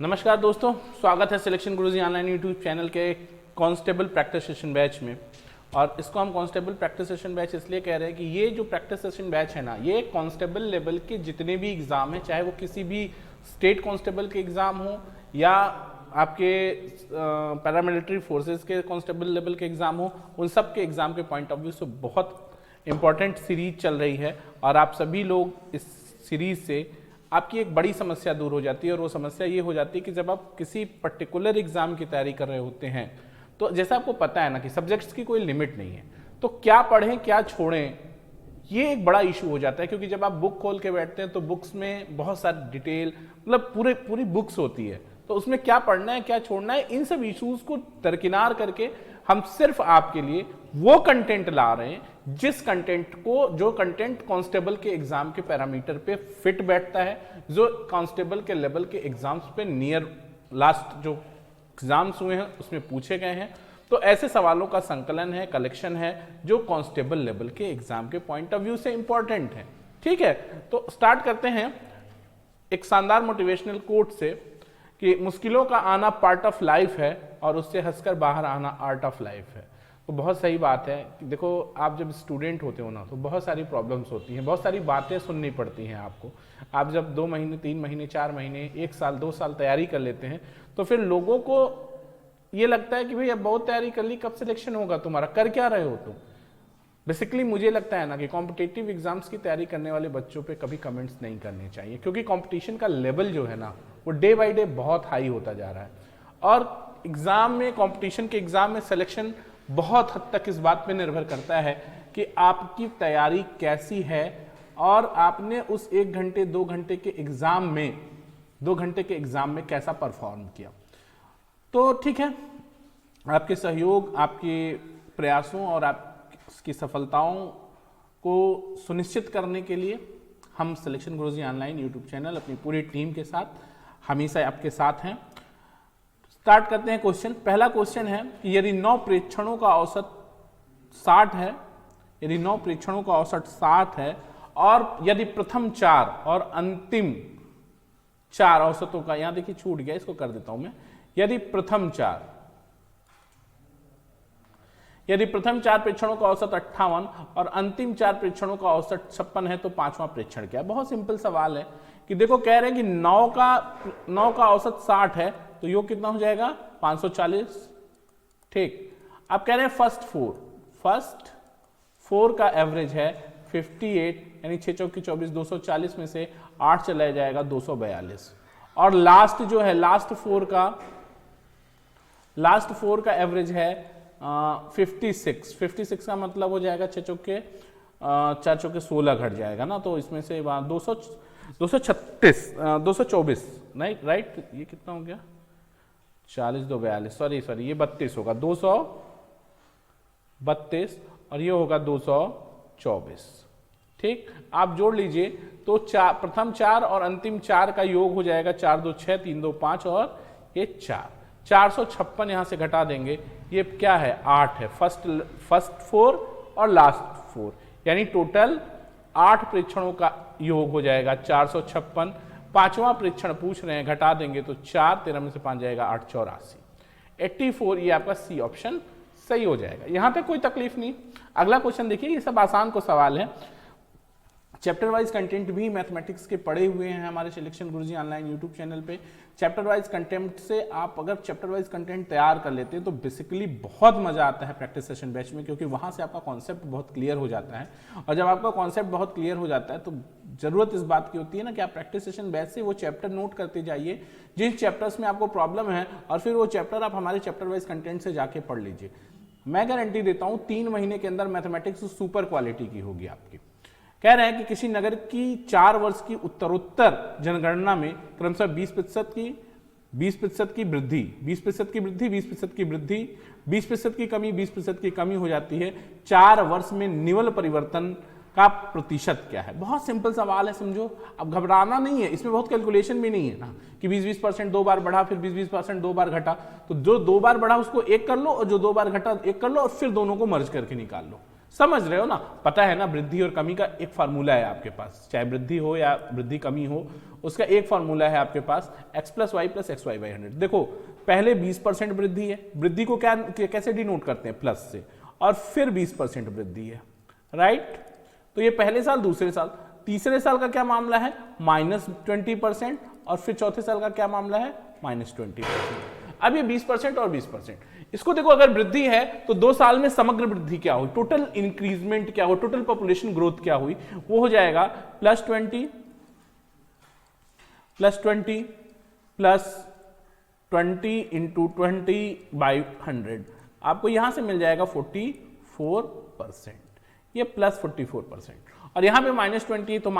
नमस्कार दोस्तों, स्वागत है सिलेक्शन गुरुजी ऑनलाइन यूट्यूब चैनल के कांस्टेबल प्रैक्टिस सेशन बैच में। और इसको हम कांस्टेबल प्रैक्टिस सेशन बैच इसलिए कह रहे हैं कि ये जो प्रैक्टिस सेशन बैच है ना, ये कांस्टेबल लेवल के जितने भी एग्ज़ाम हैं, चाहे वो किसी भी स्टेट कांस्टेबल के एग्ज़ाम हो या आपके पैरामिलिट्री फोर्सेस के कांस्टेबल लेवल के एग्ज़ाम हो, उन सब के एग्ज़ाम के पॉइंट ऑफ व्यू से बहुत इंपॉर्टेंट सीरीज चल रही है। और आप सभी लोग इस सीरीज से आपकी एक बड़ी समस्या दूर हो जाती है, और वो समस्या ये हो जाती है कि जब आप किसी पर्टिकुलर एग्जाम की तैयारी कर रहे होते हैं, तो जैसा आपको पता है ना कि सब्जेक्ट्स की कोई लिमिट नहीं है, तो क्या पढ़ें क्या छोड़ें, ये एक बड़ा इशू हो जाता है। क्योंकि जब आप बुक खोल के बैठते हैं तो बुक्स में बहुत सारी डिटेल, मतलब पूरी बुक्स होती है, तो उसमें क्या पढ़ना है क्या छोड़ना है, इन सब इश्यूज को दरकिनार करके हम सिर्फ आपके लिए वो कंटेंट ला रहे हैं जिस कंटेंट को, जो कंटेंट कांस्टेबल के एग्जाम के पैरामीटर पे फिट बैठता है, जो कांस्टेबल के लेवल के एग्जाम्स पे नियर लास्ट जो एग्जाम्स हुए हैं उसमें पूछे गए हैं। तो ऐसे सवालों का संकलन है, कलेक्शन है, जो कांस्टेबल लेवल के एग्जाम के पॉइंट ऑफ व्यू से इंपॉर्टेंट है। ठीक है, तो स्टार्ट करते हैं एक शानदार मोटिवेशनल कोट से कि मुश्किलों का आना पार्ट ऑफ लाइफ है और उससे हंसकर बाहर आना आर्ट ऑफ लाइफ है। तो बहुत सही बात है कि देखो, आप जब स्टूडेंट होते हो ना, तो बहुत सारी प्रॉब्लम्स होती हैं, बहुत सारी बातें सुननी पड़ती हैं आपको। आप जब 2 महीने 3 महीने 4 महीने 1 साल 2 साल तैयारी कर लेते हैं, तो फिर लोगों को ये लगता है कि भाई अब बहुत तैयारी कर ली, कब सिलेक्शन होगा तुम्हारा, कर क्या रहे हो तुम। बेसिकली मुझे लगता है ना कि कॉम्पिटिटिव एग्जाम्स की तैयारी करने वाले बच्चों पे कभी कमेंट्स नहीं करने चाहिए, क्योंकि कंपटीशन का लेवल जो है ना, वो डे बाय डे बहुत हाई होता जा रहा है। और एग्जाम में, कंपटीशन के एग्जाम में सिलेक्शन बहुत हद तक इस बात पे निर्भर करता है कि आपकी तैयारी कैसी है और आपने उस 1 घंटे 2 घंटे के एग्जाम में 2 घंटे के एग्जाम में कैसा परफॉर्म किया। तो ठीक है, आपके सहयोग, आपके प्रयासों और आपकी सफलताओं को सुनिश्चित करने के लिए हम सिलेक्शन गुरुजी ऑनलाइन यूट्यूब चैनल अपनी पूरी टीम के साथ हमेशा आपके साथ हैं। स्टार्ट करते हैं क्वेश्चन। पहला क्वेश्चन है कि यदि 9 परीक्षणों का औसत 60 है, यदि 9 परीक्षणों का औसत 60 है और यदि प्रथम 4 और अंतिम 4 औसतों का, यहां देखिए छूट गया, इसको कर देता हूं मैं, यदि प्रथम 4 परीक्षणों का औसत 58 और अंतिम 4 परीक्षणों का औसत 56 है, तो 5वां परीक्षण क्या है। बहुत सिंपल सवाल है कि देखो, कह रहे हैं कि 9 का औसत 60 है, तो योग कितना हो जाएगा 540। ठीक, अब कह रहे हैं फर्स्ट 4 का एवरेज है 58, यानी 6 चौकी 24, 240 में से 8 चला जाएगा 242। और लास्ट जो है, लास्ट 4 का एवरेज है 56 का मतलब हो जाएगा 4 चौके 16 घट जाएगा ना, तो इसमें से 224 नहीं, राइट, ये कितना हो गया 40 2 42, सॉरी ये 32 होगा, 232 और ये होगा 224। ठीक, आप जोड़ लीजिए तो प्रथम 4 और अंतिम 4 का योग हो जाएगा 4 2 6 3 2 5 और ये 456 यहां से घटा देंगे, ये क्या है 8 है, फर्स्ट 4 और लास्ट 4, यानी टोटल 8 परीक्षणों का योग हो जाएगा 456। 5वां परीक्षण पूछ रहे हैं, घटा देंगे तो 4, 13 में से 5 जाएगा 8, 84, 84। ये आपका सी ऑप्शन सही हो जाएगा। यहां तक कोई तकलीफ नहीं। अगला क्वेश्चन देखिए, ये सब आसान को सवाल है। चैप्टर वाइज कंटेंट भी मैथमेटिक्स के पढ़े हुए हैं हमारे सिलेक्शन गुरुजी ऑनलाइन यूट्यूब चैनल पे। चैप्टर वाइज कंटेंट से आप अगर चैप्टर वाइज कंटेंट तैयार कर लेते हैं तो बेसिकली बहुत मजा आता है प्रैक्टिस सेशन बैच में, क्योंकि वहां से आपका कॉन्सेप्ट बहुत क्लियर हो जाता है। और जब आपका कॉन्सेप्ट बहुत क्लियर हो जाता है तो जरूरत इस बात की होती है ना कि आप प्रैक्टिस सेशन बैच से वो चैप्टर नोट करते जाइए जिन चैप्टर्स में आपको प्रॉब्लम है, और फिर वो चैप्टर आप हमारे चैप्टर वाइज कंटेंट से जाके पढ़ लीजिए। मैं गारंटी देता हूं 3 महीने के अंदर मैथमेटिक्स सुपर क्वालिटी की होगी आपकी। कह रहे हैं कि किसी नगर की 4 वर्ष की उत्तरोत्तर जनगणना में क्रमशः 20% की वृद्धि, 20% की वृद्धि, 20% की वृद्धि, 20% की कमी, 20% की कमी हो जाती है। 4 वर्ष में निवल परिवर्तन का प्रतिशत क्या है। बहुत सिंपल सवाल है, समझो, अब घबराना नहीं है, इसमें बहुत कैलकुलेशन भी नहीं है ना कि 20% 2 बार बढ़ा, फिर 20% 2 बार घटा। तो जो 2 बार बढ़ा उसको 1 कर लो, और जो 2 बार घटा 1 कर लो, और फिर दोनों को मर्ज करके निकाल लो। समझ रहे हो ना, पता है ना वृद्धि और कमी का एक फार्मूला है आपके पास, चाहे वृद्धि हो या वृद्धि कमी हो, उसका एक फार्मूला है आपके पास x + y + xy / 100। देखो पहले 20% वृद्धि है, वृद्धि को क्या कैसे डिनोट करते हैं, प्लस से, और फिर 20% वृद्धि है, राइट। तो ये पहले साल, दूसरे साल, तीसरे साल का क्या मामला है, -20%, और फिर चौथे साल का क्या मामला है, -20%। अब ये 20% और 20%, इसको देखो, अगर वृद्धि है तो 2 साल में समग्र वृद्धि क्या हुई, टोटल इंक्रीजमेंट क्या हुई, टोटल पॉपुलेशन ग्रोथ क्या हुई, वो हो जाएगा +20 × 20/100, आपको यहां से मिल जाएगा 44%, ये +44%। और यहां पे -20 तो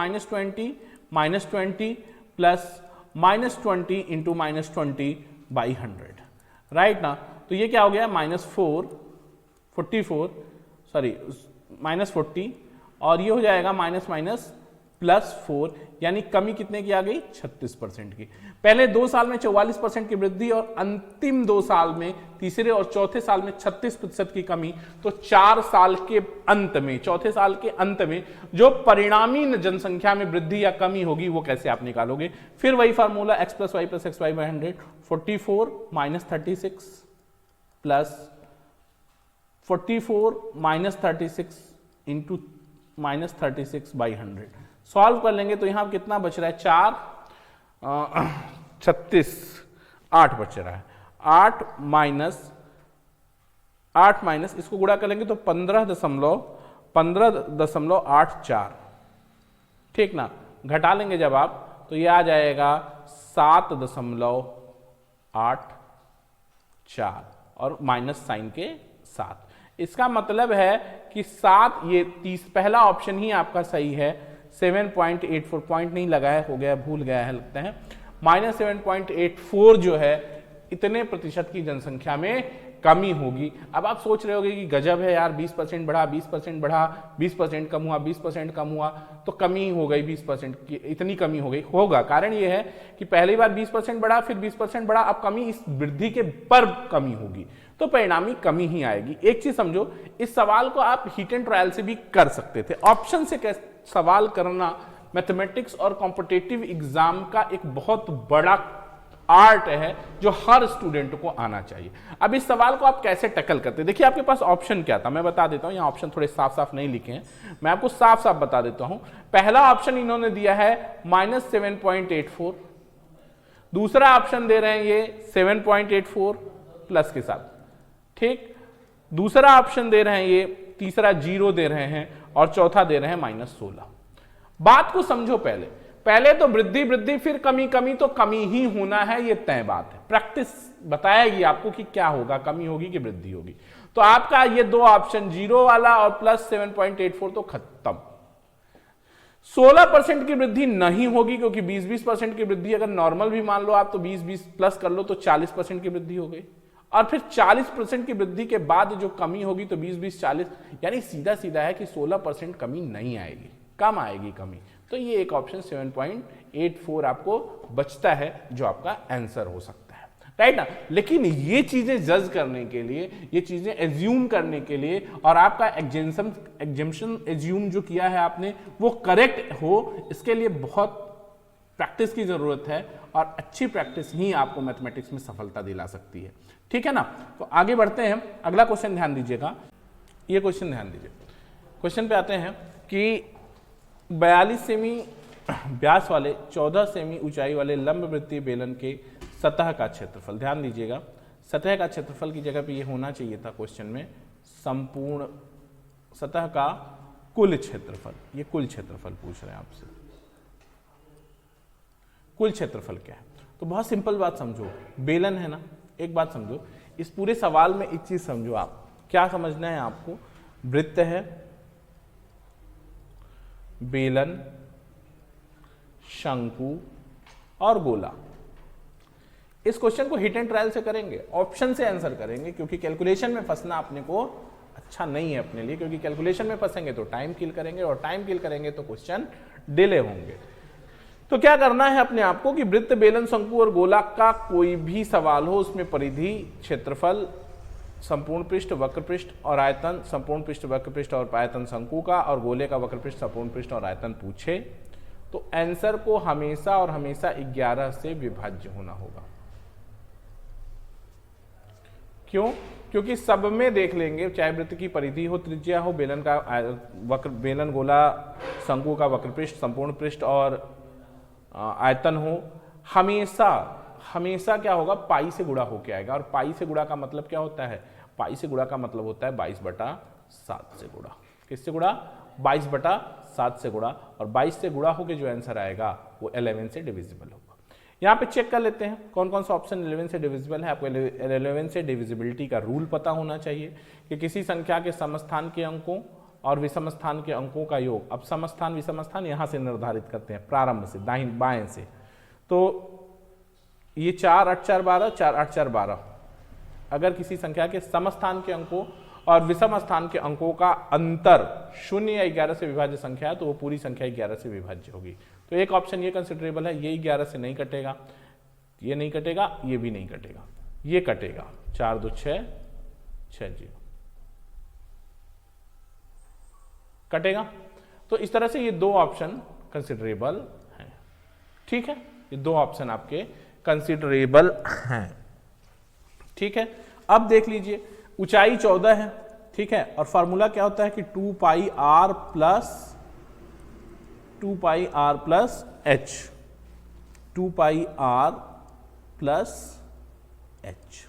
-20 प्लस -20 × -20/100, राइट ना। तो ये क्या हो गया, -40, और ये हो जाएगा -4, यानी कमी कितने की आ गई, 36% की। पहले 2 साल में 44% की वृद्धि और अंतिम 2 साल में, तीसरे और चौथे साल में 36% की कमी। तो 4 साल के अंत में, चौथे साल के अंत में जो परिणामी जनसंख्या में वृद्धि या कमी होगी वो कैसे आप निकालोगे, फिर वही formula x + y + xy / 100, 44 - 36 plus 44 - 36 × -36/100, solve कर लेंगे तो यहां कितना बच रहा है, 36, 8 बच रहा है, 8 माइनस इसको गुणा कर लेंगे तो 15.84, ठीक ना। घटा लेंगे जब आप तो ये आ जाएगा 7.84 और माइनस साइन के साथ। इसका मतलब है कि 7, ये पहला ऑप्शन ही आपका सही है, 7.84, पॉइंट नहीं लगा है, हो गया, भूल गया है लगता है, -7.84 जो है इतने प्रतिशत की जनसंख्या में कमी होगी। अब आप सोच रहे होगे कि गजब है यार, 20% बढ़ा, 20% बढ़ा, 20% कम हुआ, 20% कम हुआ, तो कमी हो गई 20% की, इतनी कमी हो गई। होगा, कारण ये है कि पहली बार 20% बढ़ा, फिर 20% बढ़ा, अब कमी इस वृद्धि के पर कमी होगी, तो परिणामी कमी ही आएगी। एक चीज समझो, इस सवाल को आप हिट एंड ट्रायल से भी कर सकते थे। ऑप्शन से सवाल करना मैथमेटिक्स और कॉम्पिटिटिव एग्जाम का एक बहुत बड़ा आर्ट है जो हर स्टूडेंट को आना चाहिए। अब इस सवाल को आप कैसे टैकल करते हैं, देखिए आपके पास ऑप्शन क्या था, मैं बता देता हूं, यहाँ ऑप्शन थोड़े साफ साफ नहीं लिखे हैं, मैं आपको साफ साफ बता देता हूं। पहला ऑप्शन इन्होंने दिया है -7.84, दूसरा ऑप्शन दे रहे हैं ये 7.84 प्लस के साथ, ठीक, दूसरा ऑप्शन दे रहे हैं ये, तीसरा 0 दे रहे हैं, और चौथा दे रहे हैं -16। बात को समझो, पहले तो वृद्धि, फिर कमी, तो कमी ही होना है, ये तय बात है। प्रैक्टिस बताएगी आपको कि क्या होगा, कमी होगी कि वृद्धि होगी। तो आपका ये 2 ऑप्शन, 0 वाला और +7.84, तो खत्म। 16% की वृद्धि नहीं होगी, क्योंकि 20% की वृद्धि अगर नॉर्मल भी मान लो आप, तो 20 प्लस कर लो तो 40% की वृद्धि हो गई, और फिर 40% की वृद्धि के बाद जो कमी होगी तो 20-40, यानी सीधा सीधा है कि 16% कमी नहीं आएगी, कम आएगी कमी। तो ये एक ऑप्शन 7.84 आपको बचता है, जो आपका आंसर हो सकता है, राइट ना। लेकिन ये चीजें जज करने के लिए, ये चीजें एज्यूम करने के लिए, और आपका एग्जेम्पशन एज्यूम जो किया है आपने वो करेक्ट हो, इसके लिए बहुत प्रैक्टिस की जरूरत है, और अच्छी प्रैक्टिस ही आपको मैथमेटिक्स में सफलता दिला सकती है, ठीक है ना। तो आगे बढ़ते हैं, अगला क्वेश्चन ध्यान दीजिएगा, ये क्वेश्चन ध्यान दीजिए। क्वेश्चन पे आते हैं कि 42 सेमी व्यास वाले 14 सेमी ऊंचाई वाले लंबवृत्तीय बेलन के सतह का क्षेत्रफल, ध्यान दीजिएगा, सतह का क्षेत्रफल की जगह पे ये होना चाहिए था क्वेश्चन में संपूर्ण सतह का कुल क्षेत्रफल। ये कुल क्षेत्रफल पूछ रहे हैं आपसे, कुल क्षेत्रफल क्या है। तो बहुत सिंपल बात समझो, बेलन है ना, एक बात समझो, इस पूरे सवाल में एक चीज समझो, आप क्या समझना है आपको, वृत्त है, बेलन, शंकु और गोला। इस क्वेश्चन को हिट एंड ट्रायल से करेंगे, ऑप्शन से आंसर करेंगे, क्योंकि कैलकुलेशन में फंसना अपने को अच्छा नहीं है अपने लिए, क्योंकि कैलकुलेशन में फंसेंगे तो टाइम किल करेंगे, और टाइम किल करेंगे तो क्वेश्चन डिले होंगे। तो क्या करना है अपने आप को कि वृत्त, बेलन, शंकु और गोला का कोई भी सवाल हो, उसमें परिधि, क्षेत्रफल संपूर्ण पृष्ठ, वक्र पृष्ठ और आयतन, संपूर्ण पृष्ठ, वक्र पृष्ठ और आयतन शंकु का, और गोले का वक्र पृष्ठ, संपूर्ण पृष्ठ और आयतन पूछे, तो आंसर को हमेशा और हमेशा 11 से विभाज्य होना होगा। क्यों? क्योंकि सब में देख लेंगे, चाहे वृत्त की परिधि हो, त्रिज्या हो, बेलन का वक्र, बेलन, गोला, शंकु का वक्र पृष्ठ, संपूर्ण पृष्ठ और आयतन हो, हमेशा हमेशा क्या होगा, पाई से गुणा होके आएगा। और पाई से गुणा का मतलब क्या होता है? पाई से गुणा का मतलब होता है 22/7 से गुणा। किससे गुणा? 22/7 से गुणा। और 22 से गुणा होके जो आंसर आएगा वो 11 से डिविजिबल होगा। यहाँ पे चेक कर लेते हैं कौन कौन सा ऑप्शन 11 से डिविजिबल है। आपको 11 से डिविजिबिलिटी का रूल पता होना चाहिए कि किसी संख्या के समस्थान के अंकों और विषम स्थान के अंकों का योग। अब समस्थान विषम स्थान यहाँ से निर्धारित करते हैं प्रारंभ से, दाहिने बाएं से। तो ये 4 8 4 12, 4 8 4 12। अगर किसी संख्या के समस्थान के अंकों और विषम स्थान के अंकों का अंतर 0 या 11 से विभाज्य संख्या है तो वो पूरी संख्या 11 से विभाज्य होगी। तो एक ऑप्शन ये कंसिडरेबल है, ये 11 से नहीं कटेगा, ये नहीं कटेगा, ये भी नहीं कटेगा, ये कटेगा। 4 2 6 6 0 कटेगा। तो इस तरह से ये दो ऑप्शन कंसिडरेबल हैं। ठीक है, ये दो ऑप्शन आपके कंसिडरेबल हैं। ठीक है, अब देख लीजिए ऊंचाई 14 है। ठीक है, और फार्मूला क्या होता है कि 2 pi R plus h, 2 pi R plus h।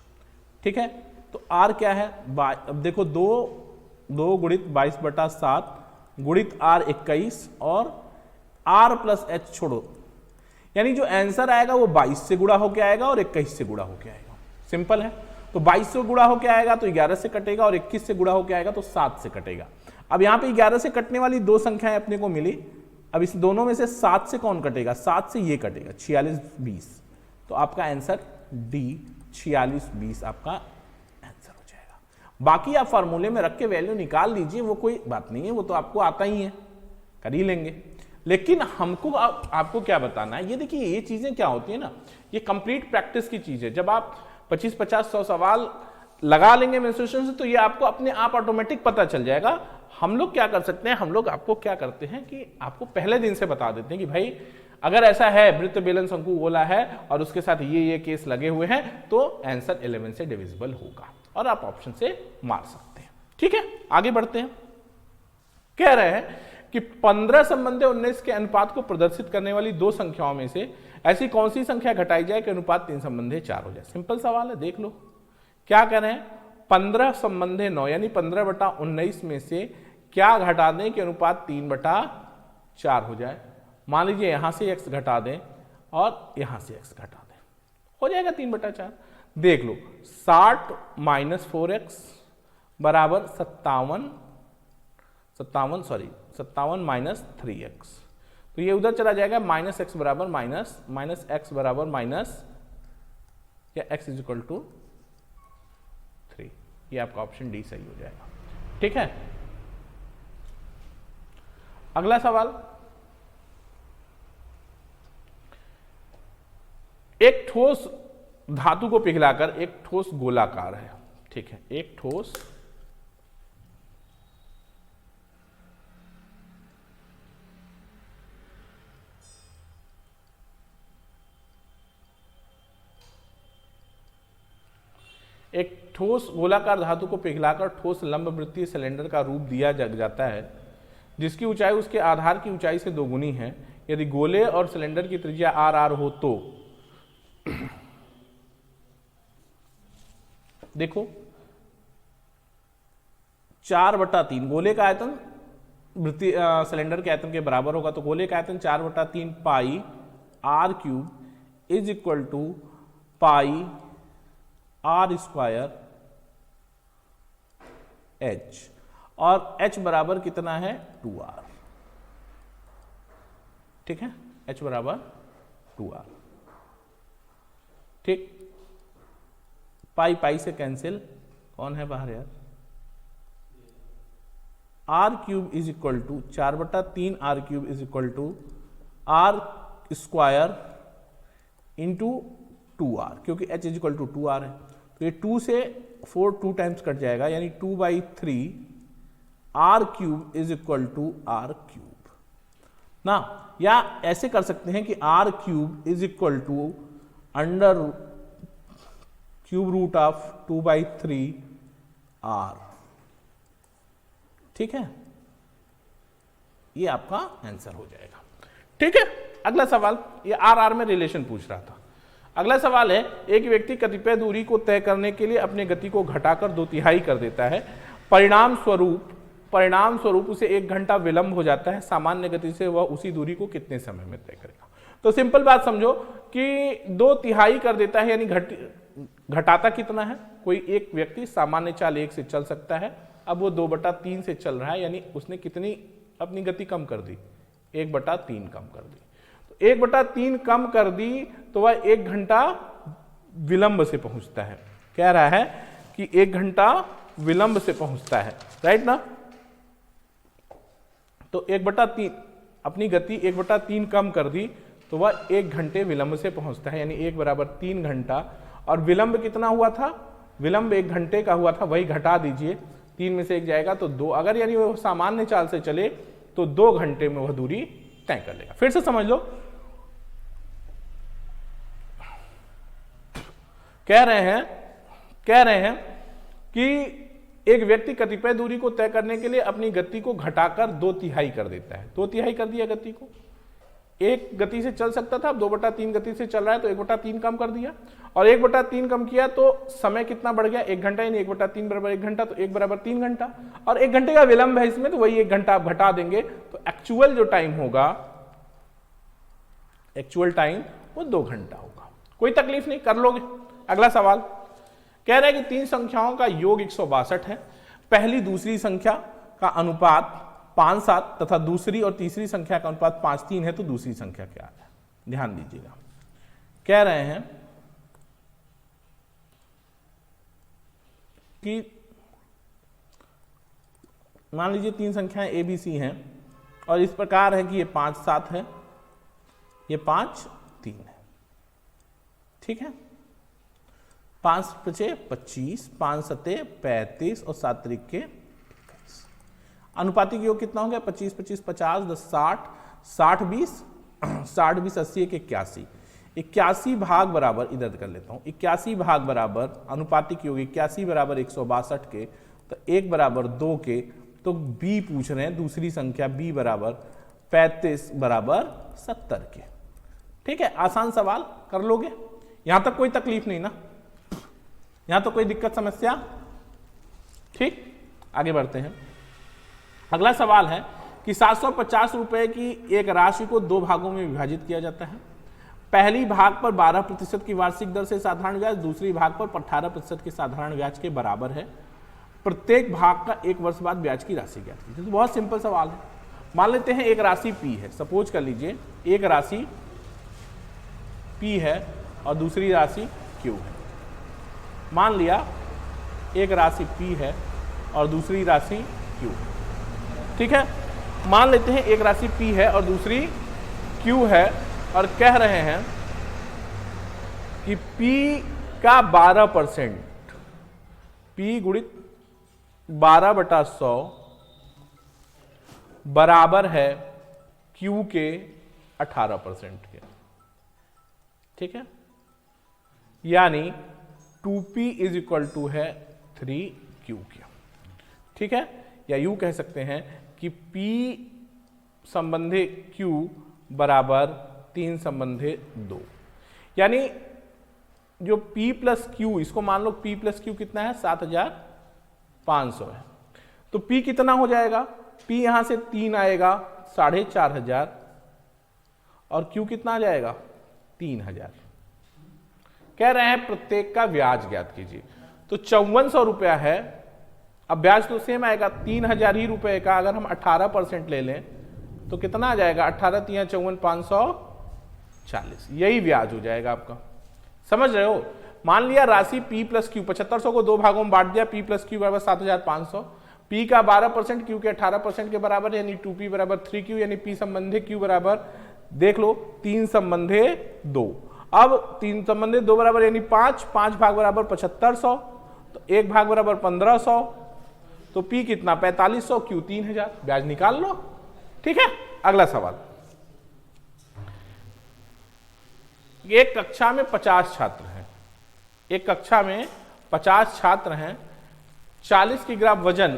ठीक है, तो r क्या है? अब देखो 2 गुणित 22/7 गुणित r 21 और r प्लस h छोड़ो, यानी जो आंसर आएगा वो 22 से गुणा होके आएगा और 21 से गुणा होके आएगा। सिंपल है। तो 22 से गुणा होके आएगा तो 11 से कटेगा और 21 से गुणा होके आएगा तो 7 से कटेगा। अब यहाँ पे 11 से कटने वाली दो संख्याएं अपने को मिली। अब इस दोनों में से 7 से कौन कटेगा? 7 से ये कटेगा, 46 20। तो आपका आंसर डी 46 20 आपका आंसर हो जाएगा। बाकी आप फार्मूले में रख के वैल्यू निकाल लीजिए, वो कोई बात नहीं है, वो तो आपको आता ही है, कर ही लेंगे। लेकिन हमको आपको क्या बताना है, ये देखिए ये चीजें क्या होती है ना, ये कंप्लीट प्रैक्टिस की चीज है। जब आप 25 50 100 सवाल लगा लेंगे मेंस्ट्रुएशन से तो ये आपको अपने आप ऑटोमेटिक पता चल जाएगा। हम लोग क्या कर सकते हैं, हम लोग आपको क्या करते हैं कि आपको पहले दिन से बता देते हैं कि भाई अगर ऐसा है, वृत्त, बेलन, शंकु, गोला है और उसके साथ ये केस लगे हुए हैं तो आंसर 11 से डिविजिबल होगा और आप ऑप्शन से मार सकते हैं। ठीक है, आगे बढ़ते हैं। कह रहे हैं कि 15 संबंधे 19 के अनुपात को प्रदर्शित करने वाली दो संख्याओं में से ऐसी कौन सी संख्या घटाई जाए कि अनुपात 3 संबंधे 4 हो जाए। सिंपल सवाल है, देख लो क्या कह रहे हैं। 15 संबंधे 9 यानी 15/19 में से क्या घटा दें कि अनुपात 3/4 हो जाए। मान लीजिए यहां से x घटा दें और यहां से x घटा दें, हो जाएगा 3/4। देख लो 60 - 4x बराबर 57 - 3x। तो ये उधर चला जाएगा, -x बराबर -x बराबर माइनस या x = 3। ये आपका ऑप्शन डी सही हो जाएगा। ठीक है, अगला सवाल। एक ठोस धातु को पिघलाकर एक ठोस गोलाकार है। ठीक है, एक ठोस गोलाकार धातु को पिघलाकर ठोस लंबवृत्तीय सिलेंडर का रूप दिया जाता है जिसकी ऊंचाई उसके आधार की ऊंचाई से दोगुनी है। यदि गोले और सिलेंडर की त्रिज्या r हो तो देखो 4/3 गोले का आयतन वृत्तीय सिलेंडर के आयतन के बराबर होगा। तो गोले का आयतन 4/3 पाई r³ = पाई r² h और h बराबर कितना है 2r। ठीक है, h बराबर 2r। ठीक, पाई से कैंसिल, कौन है बाहर यार। r³ = 4/3 r³ = r² × 2r, क्योंकि h = 2r है। तो ये 2 से 4 2 टाइम्स कट जाएगा, यानी 2/3 R cube is equal to R cube ना। या ऐसे कर सकते हैं कि R cube is equal to under cube root of 2/3 R. ठीक है, ये आपका आंसर हो जाएगा। ठीक है, अगला सवाल, ये आर में रिलेशन पूछ रहा था। अगला सवाल है, एक व्यक्ति कतिपय दूरी को तय करने के लिए अपनी गति को घटाकर 2/3 कर देता है, परिणाम स्वरूप उसे 1 घंटा विलंब हो जाता है, सामान्य गति से वह उसी दूरी को कितने समय में तय करेगा। तो सिंपल बात समझो कि 2/3 कर देता है, यानी घटाता कितना है। कोई एक व्यक्ति सामान्य चाल 1 से चल सकता है, अब वो 2/3 से चल रहा है, यानी उसने कितनी अपनी गति कम कर दी, 1/3 कम कर दी। तो 1/3 कम कर दी तो वह 1 घंटा विलंब से पहुंचता है। कह रहा है कि 1 घंटा विलंब से पहुंचता है, राइट ना। तो 1/3 अपनी गति 1/3 कम कर दी तो वह 1 घंटे विलंब से पहुंचता है, यानी 1 = 3 घंटा। और विलंब कितना हुआ था, विलंब 1 घंटे का हुआ था, वही घटा दीजिए, 3 में से 1 जाएगा तो 2। अगर यानी वो सामान्य चाल से चले तो 2 घंटे में वह दूरी तय कर लेगा। फिर से समझ लो, कह रहे हैं कि एक व्यक्ति कतिपय दूरी को तय करने के लिए अपनी गति को घटाकर 2/3 कर देता है। 2/3 कर दिया गति को, 1 गति से चल सकता था, अब 2/3 गति से चल रहा है तो 1/3 कम कर दिया, और 1/3 कम किया तो समय कितना बढ़ गया, 1 घंटा, यानी 1/3 = 1 घंटा, तो 1 = 3 घंटा, और 1 घंटे का विलंब है इसमें, तो वही 1 घंटा आप घटा देंगे, तो एक्चुअल जो टाइम होगा, एक्चुअल टाइम वो 2 घंटा होगा। कोई तकलीफ नहीं, कर लोगे। अगला सवाल कह रहा है कि 3 संख्याओं का योग 162 है, पहली दूसरी संख्या का अनुपात 5-7 तथा दूसरी और तीसरी संख्या का अनुपात 5-3 है, तो दूसरी संख्या क्या है। ध्यान दीजिएगा, कह रहे हैं कि मान लीजिए 3 संख्याएं ABC हैं और इस प्रकार है कि ये 5-7 है, ये 5-3 है। ठीक है, 5×5 = 25, 5×7 = 35 और 7×3 = 21। अनुपातिक योग कितना हो गया, 25 25 50 10 60 60 20 60 20 80 81। 81 भाग बराबर, इधर कर लेता हूं, 81 भाग बराबर अनुपातिक योग 81 = 162 के, तो 1 = 2 के, तो B पूछ रहे हैं दूसरी संख्या B = 35 = 70 के। ठीक है, आसान सवाल, कर लोगे, यहां तक कोई तकलीफ नहीं ना, यहां तो कोई दिक्कत समस्या। ठीक, आगे बढ़ते हैं। अगला सवाल है कि 750 रुपए की एक राशि को 2 भागों में विभाजित किया जाता है। पहली भाग पर 12% की वार्षिक दर से साधारण ब्याज, दूसरी भाग पर 18% के साधारण ब्याज के बराबर है। प्रत्येक भाग का 1 वर्ष बाद ब्याज की राशि ज्ञात कीजिए। तो बहुत सिंपल सवाल है। मान लेते हैं एक राशि P है, सपोज कर लीजिए एक राशि P है और दूसरी राशि Q है। मान लिया एक राशि P है और दूसरी राशि Q है। ठीक है, मान लेते हैं एक राशि P है और दूसरी Q है, और कह रहे हैं कि P का 12%, P गुणित 12/100 बराबर है Q के 18% के। ठीक है, यानी 2P = है 3Q के। ठीक है, या यूं कह सकते हैं कि P संबंधी Q बराबर 3 संबंधी 2, यानी जो P + Q, इसको मान लो P + Q कितना है, 7500 है, तो P कितना हो जाएगा, P यहां से 3 आएगा 4500, और Q कितना आ जाएगा 3000। कह रहे हैं प्रत्येक का ब्याज ज्ञात कीजिए। तो 5400 रुपया है, अब ब्याज तो सेम आएगा 3000 ही रुपए का। अगर हम 18% ले लें तो कितना आ जाएगा, 18 × 3 = 54 540, यही ब्याज हो जाएगा आपका। समझ रहे हो, मान लिया राशि P + Q, 7500 को 2 भागों में बांट दिया, P + Q = 7500, P का 12% Q के 18% के बराबर, यानी 2P = 3Q, यानी P संबंधी Q बराबर, देख लो 3 संबंधी 2। अब 3 संबंधित 2 बराबर यानी 5, 5 भाग बराबर 7500, तो 1 भाग बराबर 1500, तो P कितना 4500, Q 3000, ब्याज निकाल लो। ठीक है, अगला सवाल। एक कक्षा में 50 छात्र हैं, एक कक्षा में 50 छात्र हैं, 40 किग्रा वजन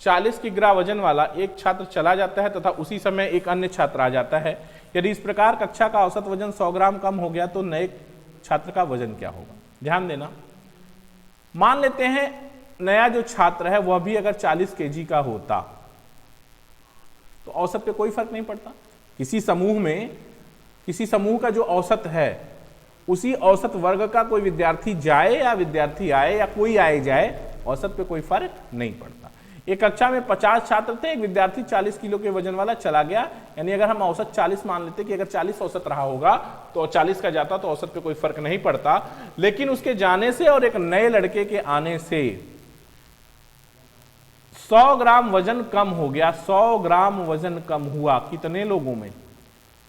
40 किग्रा वजन वाला एक छात्र चला जाता है तथा उसी समय एक अन्य छात्र आ जाता है। यदि इस प्रकार कक्षा का औसत वजन 100 ग्राम कम हो गया तो नए छात्र का वजन क्या होगा? ध्यान देना, मान लेते हैं नया जो छात्र है वह भी अगर 40 केजी का होता तो औसत पे कोई फर्क नहीं पड़ता। किसी समूह का जो औसत है उसी औसत वर्ग का कोई विद्यार्थी जाए या विद्यार्थी आए या कोई आए जाए, औसत पे कोई फर्क नहीं पड़ता। एक कक्षा में 50 छात्र थे, एक विद्यार्थी 40 किलो के वजन वाला चला गया, यानी अगर हम औसत 40 मान लेते कि अगर 40 औसत रहा होगा तो 40 का जाता तो औसत पे कोई फर्क नहीं पड़ता। लेकिन उसके जाने से और एक नए लड़के के आने से 100 ग्राम वजन कम हो गया। 100 ग्राम वजन कम हुआ कितने लोगों में?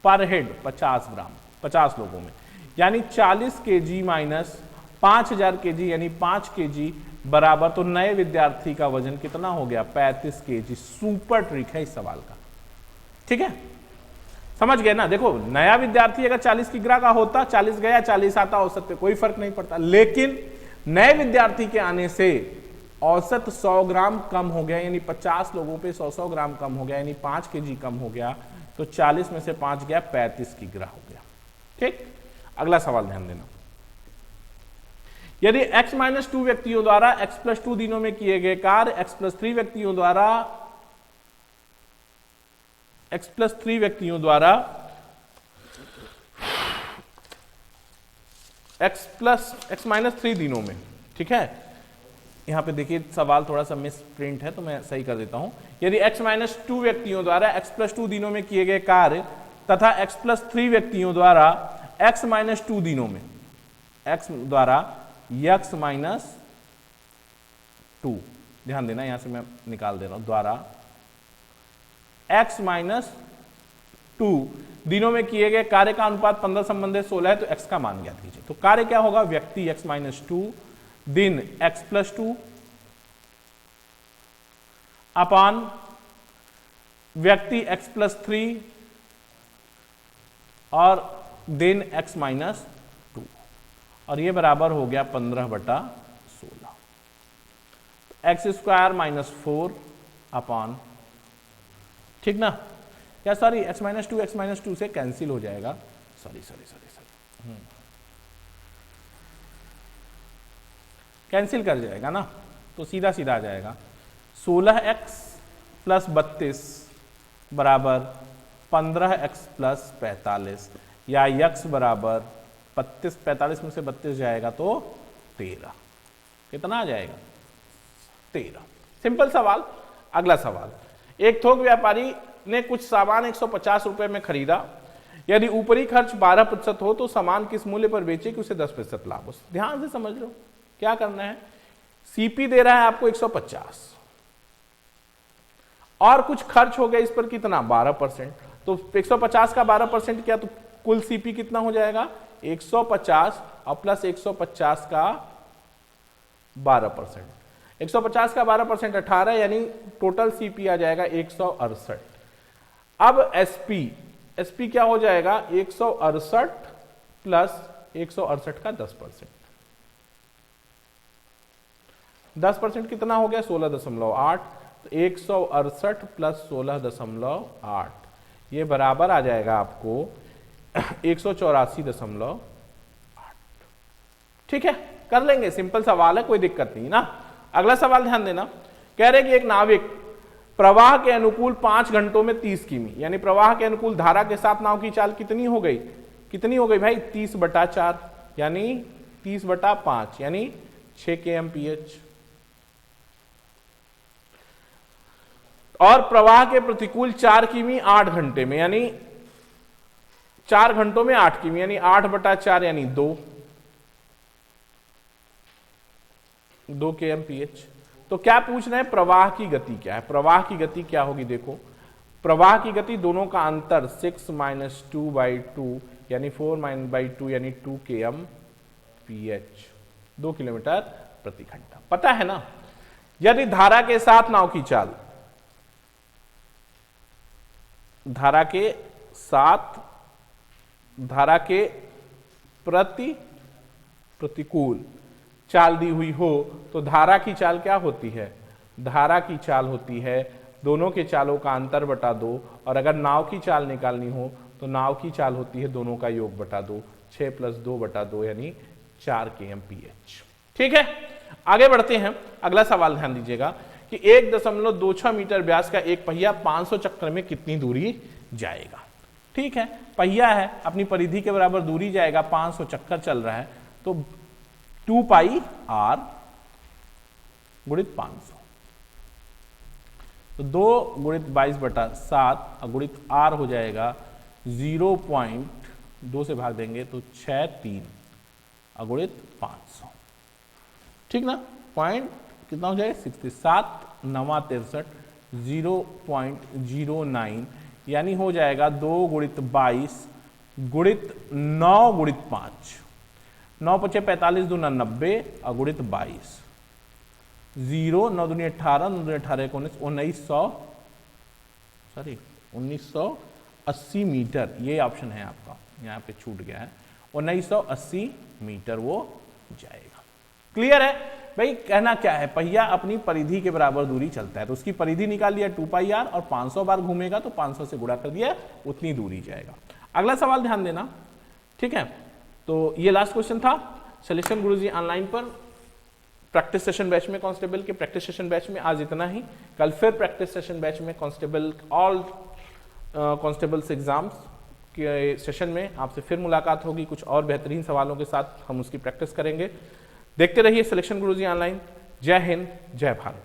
पर हेड 50 ग्राम, 50 लोगों में, यानी 40 केजी माइनस 5000 केजी यानी 5 केजी बराबर, तो नए विद्यार्थी का वजन कितना हो गया? 35 केजी। सुपर ट्रिक है इस सवाल का। ठीक है, समझ गए ना? देखो, नया विद्यार्थी अगर 40 किग्रा का होता, 40 गया 40 आता, औसत पे कोई फर्क नहीं पड़ता। लेकिन नए विद्यार्थी के आने से औसत 100 ग्राम कम हो गया, यानी 50 लोगों पे 100 ग्राम कम हो गया, यानी 5 केजी कम हो गया, तो 40 में से 5 गया, 35 किग्रा हो गया। ठीक, अगला सवाल ध्यान देना। यदि x - 2 व्यक्तियों द्वारा x + 2 दिनों में किए गए कार्य x + 3 व्यक्तियों द्वारा x + 3 व्यक्तियों द्वारा x - 3 दिनों में, ठीक है, यहां पे देखिए सवाल थोड़ा सा मिस प्रिंट है तो मैं सही कर देता हूं। यदि x - 2 व्यक्तियों द्वारा x + 2 दिनों में किए गए कार्य तथा x + 3 व्यक्तियों द्वारा x - 2 दिनों में, x द्वारा x - 2, ध्यान देना, यहां से मैं निकाल दे रहा हूं, द्वारा x - 2 दिनों में किए गए कार्य का अनुपात 15 संबंधित 16 है, तो x का मान ज्ञात कीजिए। तो कार्य क्या होगा? व्यक्ति x - 2 दिन x + 2 अपान व्यक्ति x + 3 और दिन x - 2, और ये बराबर हो गया 15/16। x² - 4 अपान, ठीक ना? क्या सॉरी, x - 2 से कैंसिल हो जाएगा, सॉरी कैंसिल कर जाएगा ना, तो सीधा सीधा आ जाएगा 16x + 32 बराबर 15x + 45, या x बराबर 45 में से 32 जाएगा तो 13। कितना आ जाएगा? 13। सिंपल सवाल। अगला सवाल, एक थोक व्यापारी ने कुछ सामान 150 रुपए में खरीदा। यदि ऊपरी खर्च 12% हो तो सामान किस मूल्य पर बेचे कि उसे 10% लाभ हो? ध्यान से समझ लो क्या करना है। सीपी दे रहा है आपको 150 और कुछ खर्च हो गया इस पर कितना? 12%। तो 150 का 12% क्या, तो कुल सीपी कितना हो जाएगा? 150 और प्लस 150 का 12%। 150 का 12% 18, यानी टोटल सीपी आ जाएगा 168। अब एसपी क्या हो जाएगा? 168 प्लस 168 का 10%। 10% कितना हो गया? 16.8। तो 168 प्लस 16.8, ये बराबर आ जाएगा आपको 184.8। ठीक है, कर लेंगे, सिंपल सवाल है, कोई दिक्कत नहीं ना। अगला सवाल ध्यान देना, कह रहे कि एक नाविक प्रवाह के अनुकूल 5 घंटों में 30 किमी, यानी प्रवाह के अनुकूल धारा के साथ नाव की चाल कितनी हो गई? कितनी हो गई भाई? 30/4, यानी 30/5, यानी 6 kmph। और प्रवाह के प्रतिकूल 4 किमी 8 घंटे में, यानी 4 घंटों में 8 किमी, यानी 8/4, यानी 2 kmph। तो क्या पूछ रहे हैं? प्रवाह की गति क्या है? प्रवाह की गति क्या होगी? देखो, प्रवाह की गति दोनों का अंतर 6 माइनस 2/2 यानी 4/2 यानी 2 kmph 2 किलोमीटर प्रति घंटा। पता है ना, यदि धारा के साथ नाव की चाल, धारा के साथ धारा के प्रतिकूल चाल दी हुई हो तो धारा की चाल क्या होती है? धारा की चाल होती है दोनों के चालों का अंतर बटा 2, और अगर नाव की चाल निकालनी हो तो नाव की चाल होती है दोनों का योग बटा 2, 6 + 2/2 यानी 4 kmph। ठीक है, आगे बढ़ते हैं। अगला सवाल ध्यान दीजिएगा कि 1.26 मीटर व्यास का एक पहिया 500 चक्कर में कितनी दूरी जाएगा। ठीक है, पहिया है, अपनी परिधि के बराबर दूरी जाएगा, 500 चक्कर चल रहा है, तो 2πr गुणित 500, तो 2 गुणित 22/7 गुणित r हो जाएगा 0.2 से भाग देंगे तो 63 गुणित 500। ठीक ना, पॉइंट कितना हो जाएगा 67 9 63 0.09 यानी हो जाएगा 2 गुणित 22 गुणित 9 गुणित 5, 9 × 5 = 45 × 2 = 90 गुणित 22 0 9 दूनी 18 9 दूनी 18 1980 मीटर, ये ऑप्शन है आपका, यहाँ पे छूट गया है, 1980 मीटर वो जाएगा। क्लियर है भाई? कहना क्या है, पहिया अपनी परिधि के बराबर दूरी चलता है तो उसकी परिधि निकाल लिया 2πr और 500 बार घूमेगा तो 500 से गुणा कर दिया, उतनी दूरी जाएगा। अगला सवाल ध्यान देना। ठीक है, तो ये लास्ट क्वेश्चन था सिलेक्शन गुरुजी ऑनलाइन पर प्रैक्टिस सेशन बैच में, कांस्टेबल के प्रैक्टिस सेशन बैच में आज इतना ही। कल फिर प्रैक्टिस सेशन बैच में कांस्टेबल ऑल कांस्टेबल्स एग्जाम्स के सेशन में आपसे फिर मुलाकात होगी, कुछ और बेहतरीन सवालों के साथ हम उसकी प्रैक्टिस करेंगे। देखते रहिए सिलेक्शन गुरुजी ऑनलाइन। जय हिंद, जय भारत।